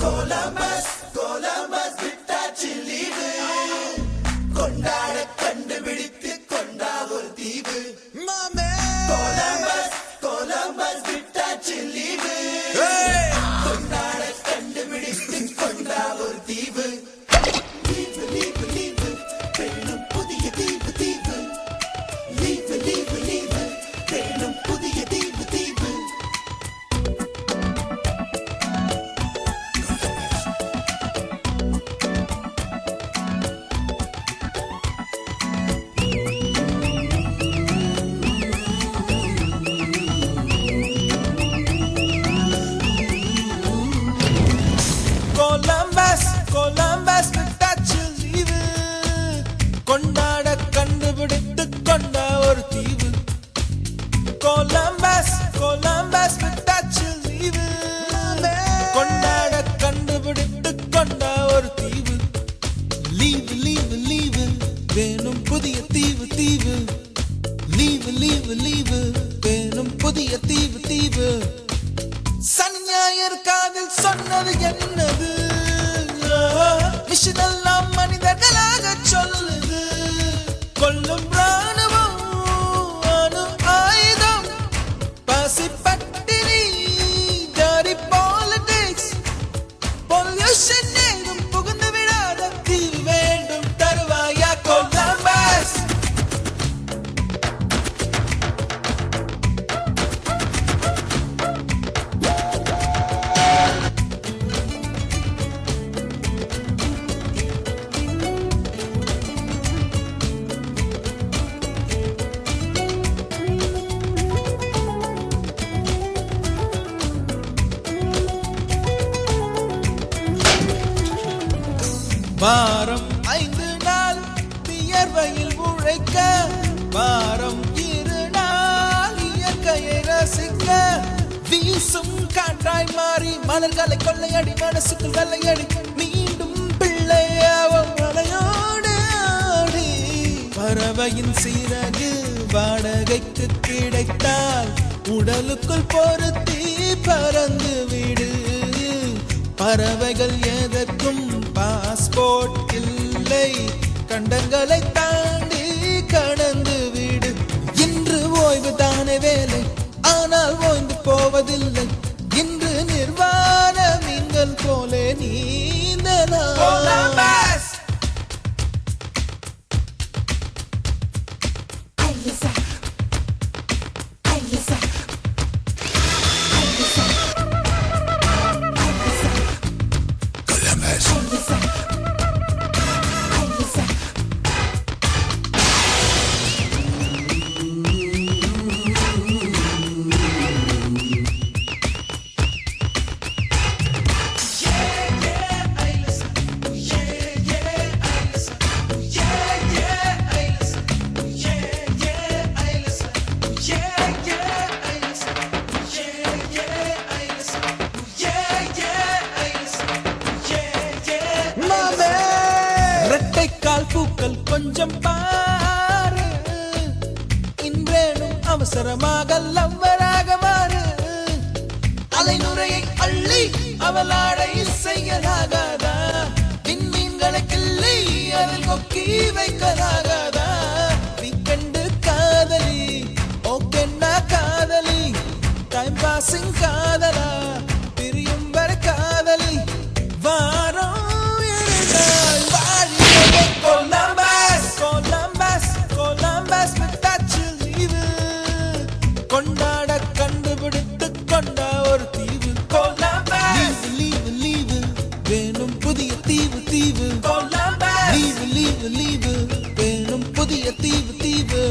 Columbus Columbus விட்டாச்சு leave கொண்டாட கண்டுபிடித்து கொண்டா ஒரு தீவு கொலம்பஸ் கொலம்பஸ் விட்டாச்சு லீவு கொண்டாட கண்டுபிடித்து கொண்டா ஒரு தீவு லீவு லீவு லீவு வேணும் புதிய தீவு தீவு லீவு லீவு லீவு வேணும் புதிய தீவு தீவு கொலம்பஸ் கொலம்பஸ் விட்டாச்சு லீவு கொண்டாட கண்டுபிடித்து கொண்ட ஒரு தீவு கொலம்பஸ் கொலம்பஸ் விட்டாச்சு லீவு கொண்டாட கண்டுபிடித்து கொண்ட ஒரு தீவு லீவு லீவு லீவு வேணும் புதிய தீவு தீவு லீவு லீவு லீவு வேணும் புதிய தீவு தீவு சனி ஞாயிறு காதில் சொன்னது என்னது விஷயமெல்லாம் மனிதர்களாக சொல்லுது கொல்லும் ராணுவம் அணு ஆயுதம் பசி பட்டினி ஜாரி பாலிடிக்ஸ் பொல்யூஷன் ஏதும் புகுந்து விடாத தீவு வேண்டும் தருவாயா கொலம்பஸ் வாரம் 5 நாள் வியர்வையில் உழைக்க வாரம் 2 நாள் இயற்கையை ரசிக்க வீசும் காற்றாய் மாறி மலர்களை கொள்ளையடி மனசுக்குள் வெள்ளையடி மீண்டும் பிள்ளையாவும் மலையோடு ஆடி பறவையின் சிறகு வாடகைக்கு கிடைத்தால் உடலுக்குள் பொருத்தி பறந்து விடு பறவைகள் எதற்கும் பாஸ்போர்ட் இல்லை கண்டங்களை தாண்டி கடந்து விடு இன்று ஓய்வு தானே வேலை ஆனால் ஓய்ந்து போவதில்லை இன்று நிர்வாண மீன்கள் போல நீந்தலாம் இரட்டைக்கால் பூக்கள் கொஞ்சம் பாரு இன்றேனும் அவசரமாக லவ்வராக மாறு அலைநுரையை அள்ளி அவளாடை செய்யலாகாதா விண்மீன்களை கிள்ளி அதில் கொக்கி வைக்கலாகாதா வீக்கெண்டு காதலி ஓகேன்னா காதலி டைம் பாசிங் காதலா பிரியும் வரை காதலி வாரம் கொலம்பஸ் கொலம்பஸ் கொலம்பஸ் விட்டாச்சு லீவு கொண்டாட கண்டுபிடித்து கொண்ட ஒரு தீவு கொலம்பஸ் லீவு லீவு வேணும் புதிய தீவு தீவு கொலம்பஸ் லீவு லீவு லீவு வேணும் புதிய தீவு தீவு